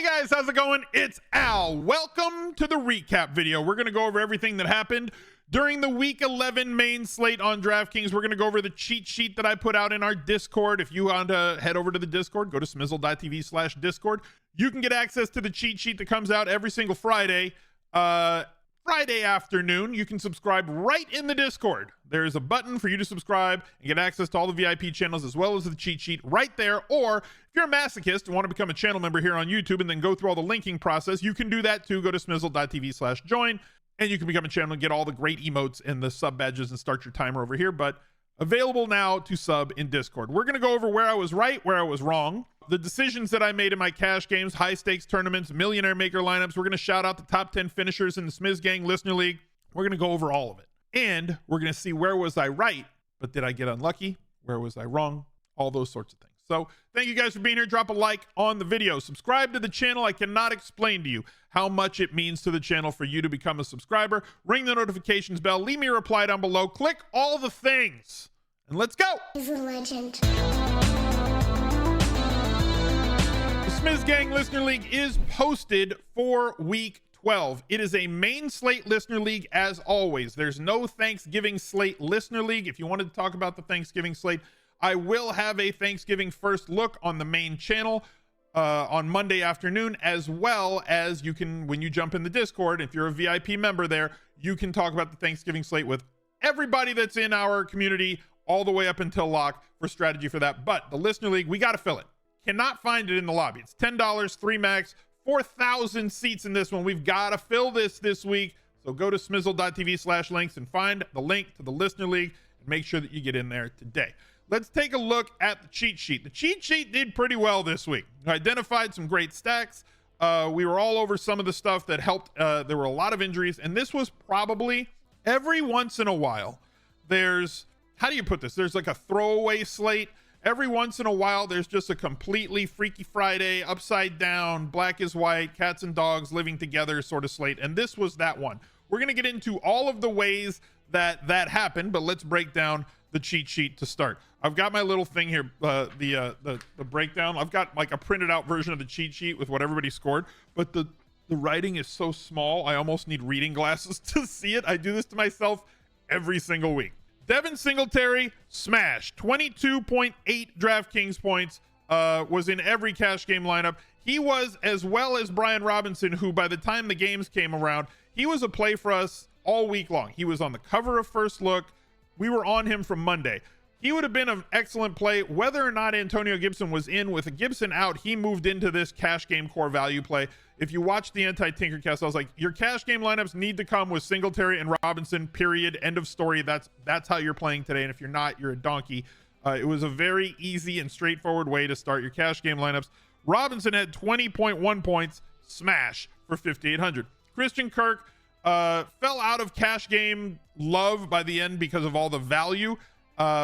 Guys, how's it going? It's Al. Welcome to the recap video. We're going to go over everything that happened during the week 11 main slate on DraftKings. We're going to go over the cheat sheet that I put out in our Discord. If you want to head over to the Discord, go to smizzle.tv/Discord. You can get access to the cheat sheet that comes out every single Friday. Friday afternoon. You can subscribe right in the Discord. There's a button for you to subscribe and get access to all the VIP channels as well as the cheat sheet right there. Or if you're a masochist and want to become a channel member here on YouTube and then go through all the linking process, you can do that too. Go to smizzle.tv/join and you can become a channel and get all the great emotes and the sub badges and start your timer over here. But available now to sub in Discord. We're going to go over where I was right, where I was wrong, the decisions that I made in my cash games, high stakes tournaments, Millionaire Maker lineups. We're going to shout out the top 10 finishers in the SmizzGang Listener League. We're going to go over all of it. And we're going to see where was I right, but did I get unlucky? Where was I wrong? All those sorts of things. So thank you guys for being here. Drop a like on the video. Subscribe to the channel. I cannot explain to you how much it means to the channel for you to become a subscriber. Ring the notifications bell. Leave me a reply down below. Click all the things. And let's go. He's a legend. SmizzGang Listener League is posted for week 12. It is a main slate listener league as always. There's no Thanksgiving slate listener league. If you wanted to talk about the Thanksgiving slate, I will have a Thanksgiving first look on the main channel on Monday afternoon, as well as you can, when you jump in the Discord, if you're a VIP member there, you can talk about the Thanksgiving slate with everybody that's in our community all the way up until lock for strategy for that. But the listener league, we got to fill it. Cannot find it in the lobby. It's $10, 3 max, 4,000 seats in this one. We've got to fill this week. So go to smizzle.tv/links and find the link to the listener league and make sure that you get in there today. Let's take a look at the cheat sheet. The cheat sheet did pretty well this week. I identified some great stacks. We were all over some of the stuff that helped. There were a lot of injuries, and this was probably every once in a while. There's, how do you put this? There's like a throwaway slate. Every once in a while, there's just a completely Freaky Friday, upside down, black is white, cats and dogs living together sort of slate. And this was that one. We're going to get into all of the ways that happened, but let's break down the cheat sheet to start. I've got my little thing here, the breakdown. I've got like a printed out version of the cheat sheet with what everybody scored, but the writing is so small, I almost need reading glasses to see it. I do this to myself every single week. Devin Singletary smashed 22.8 DraftKings points, was in every cash game lineup. He was, as well as Brian Robinson, who by the time the games came around, he was a play for us all week long. He was on the cover of First Look. We were on him from Monday. He would have been an excellent play whether or not Antonio Gibson was in. With a Gibson out, he moved into this cash game core value play. If you watch the anti-Tinkercast, I was like, your cash game lineups need to come with Singletary and Robinson, period, end of story. That's how you're playing today, and if you're not, you're a donkey. It was a very easy and straightforward way to start your cash game lineups. Robinson had 20.1 points, smash for 5,800. Christian Kirk fell out of cash game love by the end because of all the value,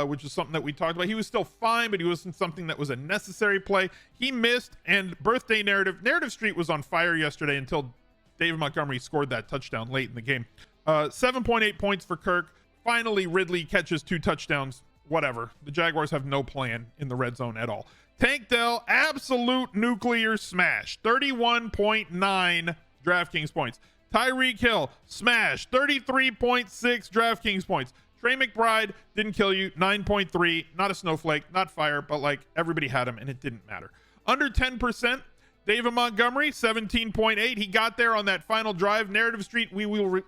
which is something that we talked about. He was still fine, but he wasn't something that was a necessary play. He missed, and birthday narrative Street was on fire yesterday until David Montgomery scored that touchdown late in the game. 7.8 points for Kirk. Finally, Ridley catches 2 touchdowns. Whatever. The Jaguars have no plan in the red zone at all. Tank Dell, absolute nuclear smash. 31.9 DraftKings points. Tyreek Hill, smash. 33.6 DraftKings points. Trey McBride didn't kill you, 9.3, not a snowflake, not fire, but like everybody had him and it didn't matter. Under 10%, David Montgomery, 17.8. He got there on that final drive. Narrative Street, we will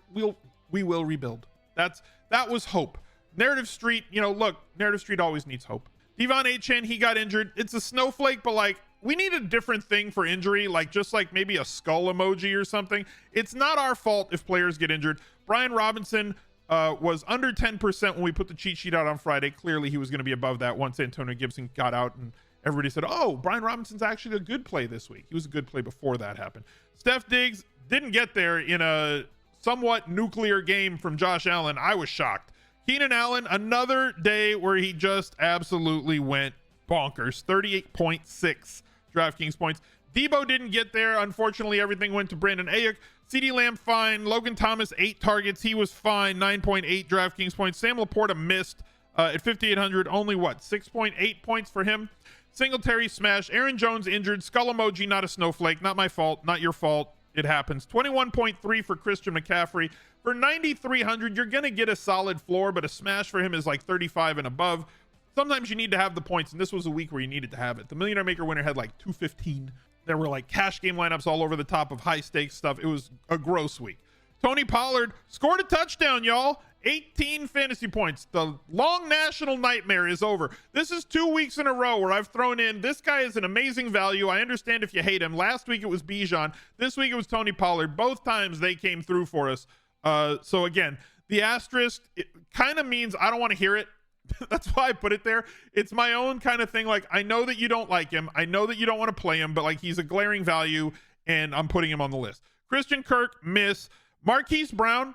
rebuild. That was hope. Narrative Street, look, Narrative Street always needs hope. Devon Achane, he got injured. It's a snowflake, but like we need a different thing for injury, like just like maybe a skull emoji or something. It's not our fault if players get injured. Brian Robinson was under 10% when we put the cheat sheet out on Friday. Clearly he was going to be above that once Antonio Gibson got out and everybody said, oh, Brian Robinson's actually a good play this week. He was a good play before that happened. Steph Diggs didn't get there in a somewhat nuclear game from Josh Allen. I was shocked. Keenan Allen, another day where he just absolutely went bonkers. 38.6 DraftKings points. Debo didn't get there. Unfortunately, everything went to Brandon Ayuk. CeeDee Lamb, fine. Logan Thomas, 8 targets. He was fine. 9.8 DraftKings points. Sam Laporta missed at 5,800. Only 6.8 points for him. Singletary smash. Aaron Jones injured. Skull emoji, not a snowflake. Not my fault. Not your fault. It happens. 21.3 for Christian McCaffrey. For 9,300, you're going to get a solid floor, but a smash for him is like 35 and above. Sometimes you need to have the points, and this was a week where you needed to have it. The Millionaire Maker winner had like 215. There were like cash game lineups all over the top of high stakes stuff. It was a gross week. Tony Pollard scored a touchdown, y'all. 18 fantasy points. The long national nightmare is over. This is 2 weeks in a row where I've thrown in, this guy is an amazing value. I understand if you hate him. Last week it was Bijan. This week it was Tony Pollard. Both times they came through for us. So again, the asterisk, it kind of means I don't want to hear it. That's why I put it there. It's my own kind of thing. Like, I know that you don't like him. I know that you don't want to play him, but like, he's a glaring value and I'm putting him on the list. Christian Kirk, miss. Marquise Brown,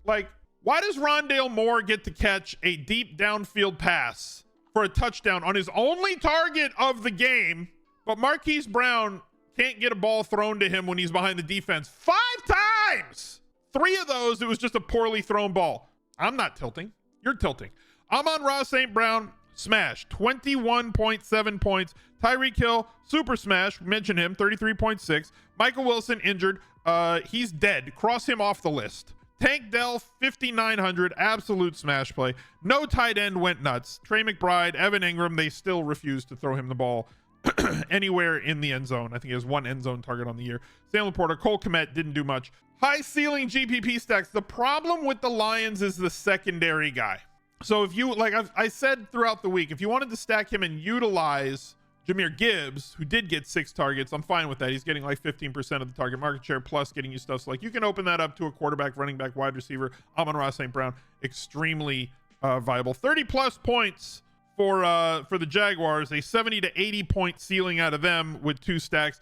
like, why does Rondale Moore get to catch a deep downfield pass for a touchdown on his only target of the game, but Marquise Brown can't get a ball thrown to him when he's behind the defense 5 times? 3 of those, it was just a poorly thrown ball. I'm not tilting. You're tilting. Amon-Ra St. Brown, smash. 21.7 points. Tyreek Hill, super smash. Mention him, 33.6. Michael Wilson, injured. He's dead. Cross him off the list. Tank Dell, 5,900. Absolute smash play. No tight end went nuts. Trey McBride, Evan Ingram, they still refused to throw him the ball anywhere in the end zone. I think he has 1 end zone target on the year. Sam Laporta, Cole Kmet didn't do much. High ceiling GPP stacks. The problem with the Lions is the secondary guy. So if you, like I said throughout the week, if you wanted to stack him and utilize Jahmyr Gibbs, who did get 6 targets, I'm fine with that. He's getting like 15% of the target market share, plus getting you stuff. So like, you can open that up to a quarterback, running back, wide receiver. Amon-Ra St. Brown, extremely viable. 30 plus points for the Jaguars, a 70 to 80 point ceiling out of them with 2 stacks.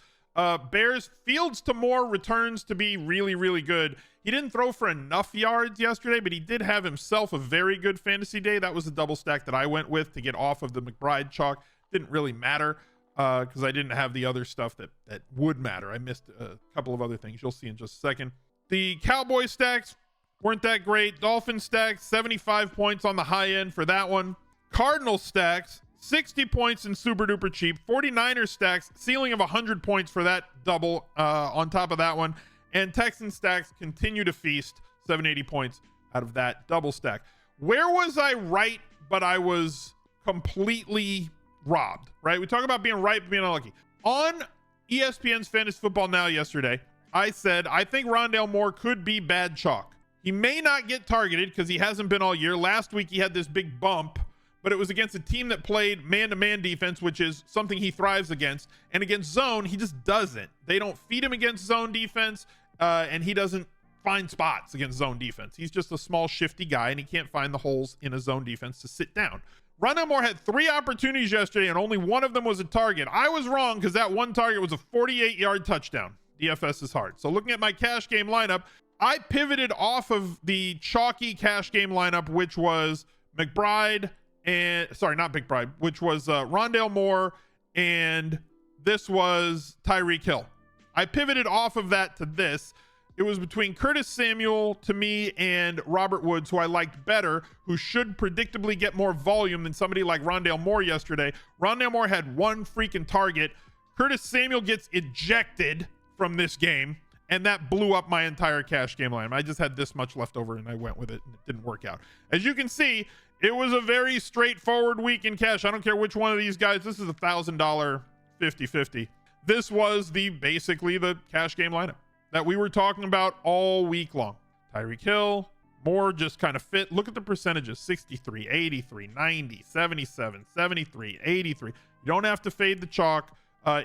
Bears, Fields to Moore returns to be really, really good. He didn't throw for enough yards yesterday, but he did have himself a very good fantasy day. That was a double stack that I went with to get off of the McBride chalk. Didn't really matter because I didn't have the other stuff that would matter. I missed a couple of other things you'll see in just a second. The Cowboy stacks weren't that great. Dolphin stacks, 75 points on the high end for that one. Cardinal stacks, 60 points and super duper cheap. 49er stacks, ceiling of 100 points for that double on top of that one. And Texan stacks continue to feast, 780 points out of that double stack. Where was I right, but I was completely robbed, right? We talk about being right, but being unlucky. On ESPN's Fantasy Football Now yesterday, I said, I think Rondale Moore could be bad chalk. He may not get targeted because he hasn't been all year. Last week, he had this big bump, but it was against a team that played man-to-man defense, which is something he thrives against. And against zone, he just doesn't. They don't feed him against zone defense, and he doesn't find spots against zone defense. He's just a small, shifty guy, and he can't find the holes in a zone defense to sit down. Rondale Moore had 3 opportunities yesterday, and only one of them was a target. I was wrong because that one target was a 48-yard touchdown. DFS is hard. So looking at my cash game lineup, I pivoted off of the chalky cash game lineup, which was McBride and not McBride, which was Rondale Moore, and this was Tyreek Hill. I pivoted off of that to this. It was between Curtis Samuel to me and Robert Woods, who I liked better, who should predictably get more volume than somebody like Rondale Moore yesterday. Rondale Moore had 1 freaking target. Curtis Samuel gets ejected from this game, and that blew up my entire cash game line. I just had this much left over, and I went with it, and it didn't work out. As you can see, it was a very straightforward week in cash. I don't care which one of these guys. This is a $1,000 50-50. This was basically the cash game lineup that we were talking about all week long. Tyreek Hill, Moore just kind of fit. Look at the percentages: 63, 83, 90, 77, 73, 83. You don't have to fade the chalk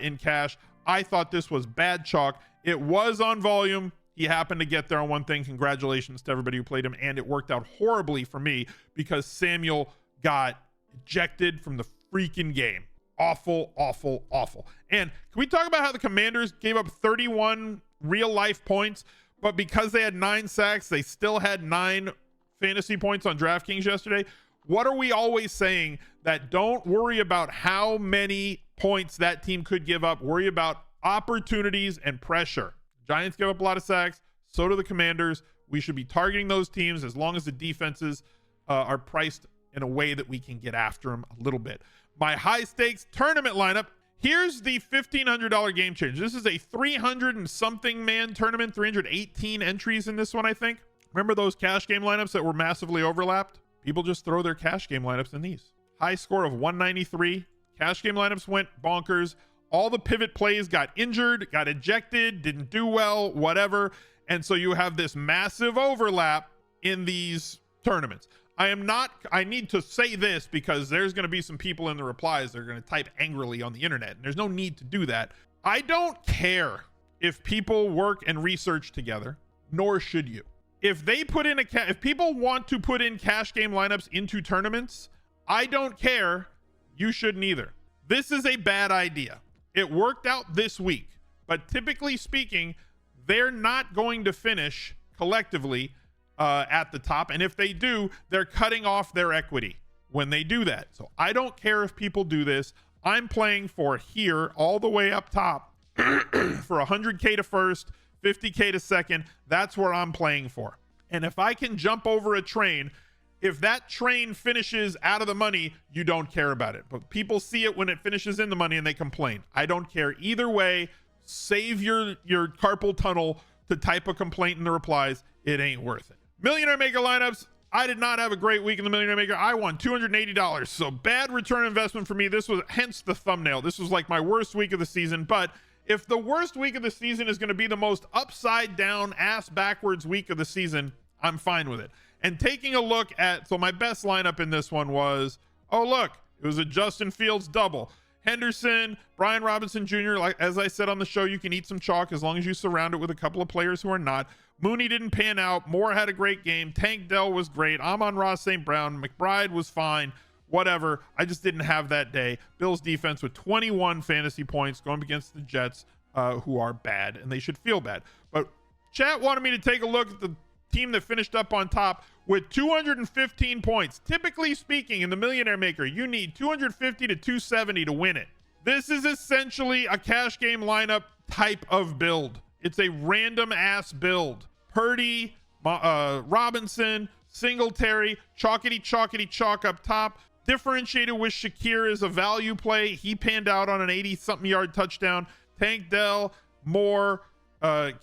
in cash. I thought this was bad chalk. It was on volume. He happened to get there on one thing. Congratulations to everybody who played him. And it worked out horribly for me because Samuel got ejected from the freaking game. Awful, awful, awful. And can we talk about how the Commanders gave up 31 real life points, but because they had 9 sacks, they still had 9 fantasy points on DraftKings yesterday? What are we always saying? That don't worry about how many points that team could give up. Worry about opportunities and pressure. Giants give up a lot of sacks. So do the Commanders. We should be targeting those teams as long as the defenses are priced in a way that we can get after them a little bit. my high stakes tournament lineup. Here's the $1,500 game changer. This is a 300 and something man tournament, 318 entries in this one, I think. Remember those cash game lineups that were massively overlapped? People just throw their cash game lineups in these. High score of 193. Cash game lineups went bonkers. All the pivot plays got injured, got ejected, didn't do well, whatever. And so you have this massive overlap in these tournaments. I need to say this because there's going to be some people in the replies that are going to type angrily on the internet, and there's no need to do that. I don't care if people work and research together, nor should you. If they put in if people want to put in cash game lineups into tournaments, I don't care. You shouldn't either. This is a bad idea. It worked out this week, but typically speaking, they're not going to finish collectively at the top. And if they do, they're cutting off their equity when they do that. So I don't care if people do this. I'm playing for here all the way up top for 100K to first, 50K to second. That's where I'm playing for. And if I can jump over a train, if that train finishes out of the money, you don't care about it. But people see it when it finishes in the money and they complain. I don't care either way. Save your carpal tunnel to type a complaint in the replies. It ain't worth it. Millionaire Maker lineups. I did not have a great week in the Millionaire Maker. I won $280. So bad return investment for me. This was hence the thumbnail. This was like my worst week of the season. But if the worst week of the season is going to be the most upside down ass backwards week of the season, I'm fine with it. And taking a look at, so my best lineup in this one was, oh look, it was a Justin Fields double. Henderson, Brian Robinson Jr., like as I said on the show, you can eat some chalk as long as you surround it with a couple of players who are not. Mooney didn't pan out. Moore had a great game. Tank Dell was great. Amon-Ra St. Brown. McBride was fine. Whatever. I just didn't have that day. Bills defense with 21 fantasy points going against the Jets, who are bad, and they should feel bad. But chat wanted me to take a look at the team that finished up on top with 215 points. Typically speaking, in the Millionaire Maker, you need 250 to 270 to win it. This is essentially a cash game lineup type of build. It's a random ass build. Purdy, Robinson, Singletary, chalkity chalk up top. Differentiated with Shakir is a value play. He panned out on an 80-something yard touchdown. Tank Dell, Moore,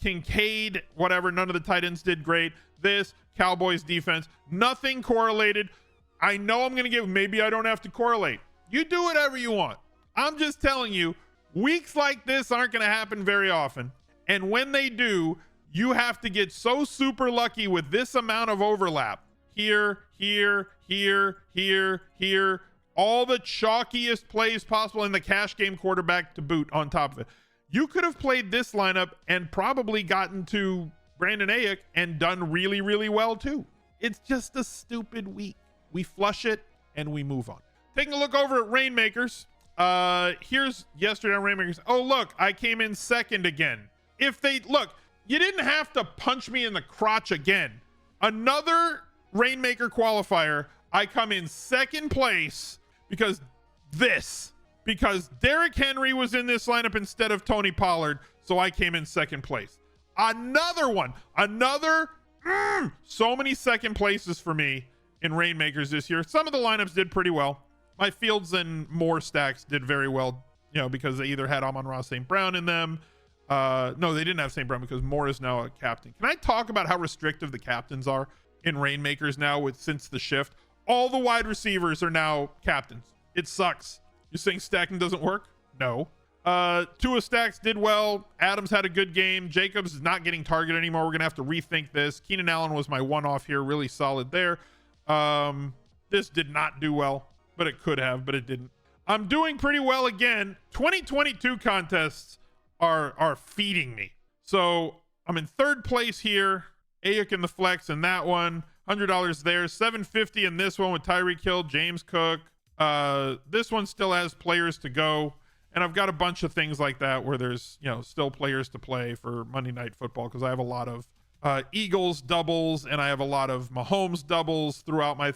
Kincaid, whatever. None of the tight ends did great. This Cowboys defense, nothing correlated. I know I'm going to give, maybe I don't have to correlate. You do whatever you want. I'm just telling you, weeks like this aren't going to happen very often. And when they do, you have to get so super lucky with this amount of overlap. Here, all the chalkiest plays possible in the cash game quarterback to boot on top of it. You could have played this lineup and probably gotten to Brandon Ayuk and done really, really well too. It's just a stupid week. We flush it and we move on. Taking a look over at Rainmakers. Here's yesterday on Rainmakers. Oh, look, I came in second again. If they look, you didn't have to punch me in the crotch again. Another Rainmaker qualifier. I come in second place because Derrick Henry was in this lineup instead of Tony Pollard. So I came in second place. Another one, so many second places for me in Rainmakers this year. Some of the lineups did pretty well. My Fields and Moore stacks did very well, because they either had Amon-Ra St. Brown in them. No, they didn't have St. Brown because Moore is now a captain. Can I talk about how restrictive the captains are in Rainmakers now since the shift? All the wide receivers are now captains. It sucks. You saying stacking doesn't work? No. Tua stacks did well. Adams had a good game. Jacobs is not getting targeted anymore. We're going to have to rethink this. Keenan Allen was my one-off here. Really solid there. This did not do well, but it could have, but it didn't. I'm doing pretty well again. 2022 contests are feeding me. So I'm in third place here. Ayuk in the flex in that one. $100 there. $750 in this one with Tyreek Hill, James Cook. This one still has players to go. And I've got a bunch of things like that where there's, still players to play for Monday Night Football because I have a lot of Eagles doubles and I have a lot of Mahomes doubles throughout my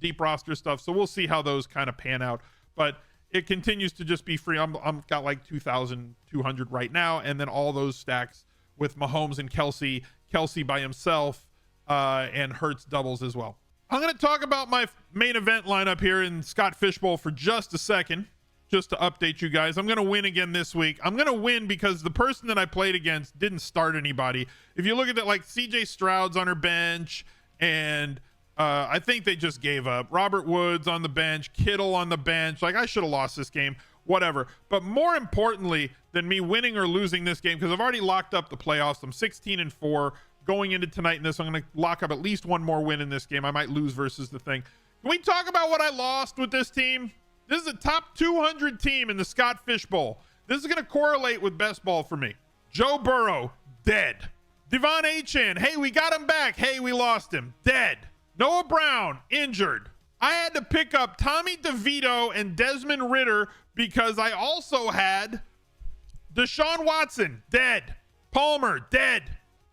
deep roster stuff. So we'll see how those kind of pan out. But it continues to just be free. I'm got like 2,200 right now. And then all those stacks with Mahomes and Kelsey by himself and Hurts doubles as well. I'm going to talk about my main event lineup here in Scott Fishbowl for just a second, just to update you guys. I'm going to win again this week. I'm going to win because the person that I played against didn't start anybody. If you look at it, like CJ Stroud's on her bench, and I think they just gave up. Robert Woods on the bench, Kittle on the bench. Like, I should have lost this game, whatever. But more importantly than me winning or losing this game, because I've already locked up the playoffs. I'm 16-4 going into tonight in this. I'm going to lock up at least one more win in this game. I might lose versus the thing. Can we talk about what I lost with this team? This is a top 200 team in the Scott Fishbowl. This is going to correlate with best ball for me. Joe Burrow, dead. Devon Achane, hey, we got him back. Hey, we lost him, dead. Noah Brown, injured. I had to pick up Tommy DeVito and Desmond Ridder because I also had Deshaun Watson, dead. Palmer, dead.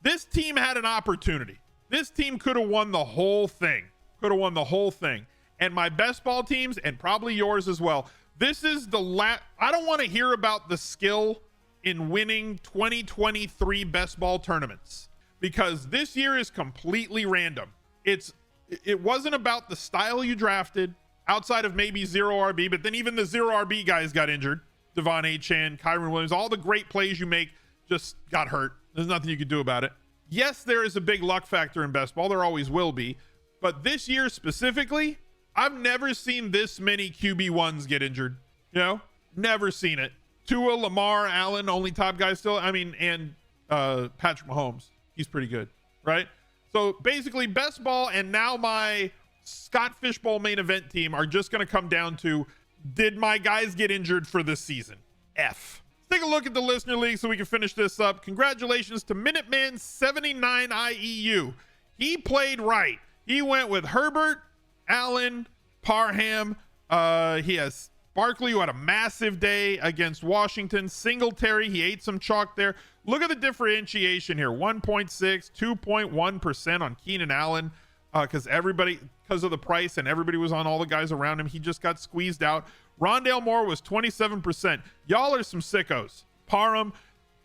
This team had an opportunity. This team could have won the whole thing. And my best ball teams, and probably yours as well, this is the last. I don't want to hear about the skill in winning 2023 best ball tournaments, because this year is completely random. It wasn't about the style you drafted, outside of maybe zero RB, but then even the zero RB guys got injured. Devon Achane, Kyron Williams, all the great plays you make just got hurt. There's nothing you can do about it. Yes, there is a big luck factor in best ball. There always will be. But this year specifically, I've never seen this many QB1s get injured. You know, never seen it. Tua, Lamar, Allen, only top guys still. I mean, and Patrick Mahomes. He's pretty good, right? So basically, best ball and now my Scott Fishbowl main event team are just going to come down to, did my guys get injured for this season? F. Let's take a look at the Listener League so we can finish this up. Congratulations to Minuteman79 IEU. He played right. He went with Herbert, Allen, Parham. He has Barkley, who had a massive day against Washington. Singletary, he ate some chalk there. Look at the differentiation here. 1.6, 2.1% on Keenan Allen, because of the price, and everybody was on all the guys around him. He just got squeezed out. Rondale Moore was 27%. Y'all are some sickos. Parham,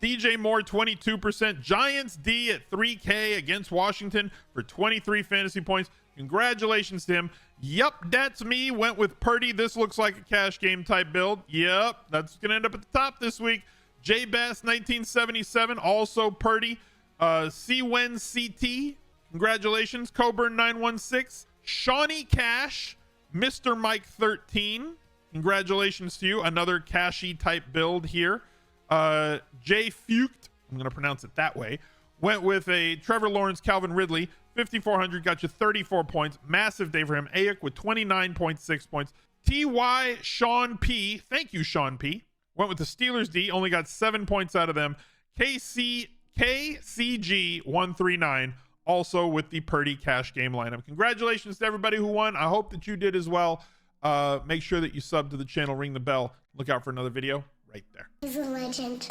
DJ Moore, 22%. Giants D at 3K against Washington for 23 fantasy points. Congratulations to him. Yup, that's me. Went with Purdy. This looks like a cash game type build. Yup, that's going to end up at the top this week. J Bass 1977, also Purdy. C-Wen CT, congratulations. Coburn 916. Shawnee Cash, Mr. Mike 13. Congratulations to you. Another cashy type build here. Jay Fucht, I'm going to pronounce it that way, went with a Trevor Lawrence, Calvin Ridley. 5,400 got you 34 points. Massive day for him. Ayuk with 29.6 points. TY Sean P. Thank you, Sean P. Went with the Steelers D. Only got 7 points out of them. KCG 139. Also with the Purdy cash game lineup. Congratulations to everybody who won. I hope that you did as well. Make sure that you sub to the channel, ring the bell. Look out for another video right there. He's a legend.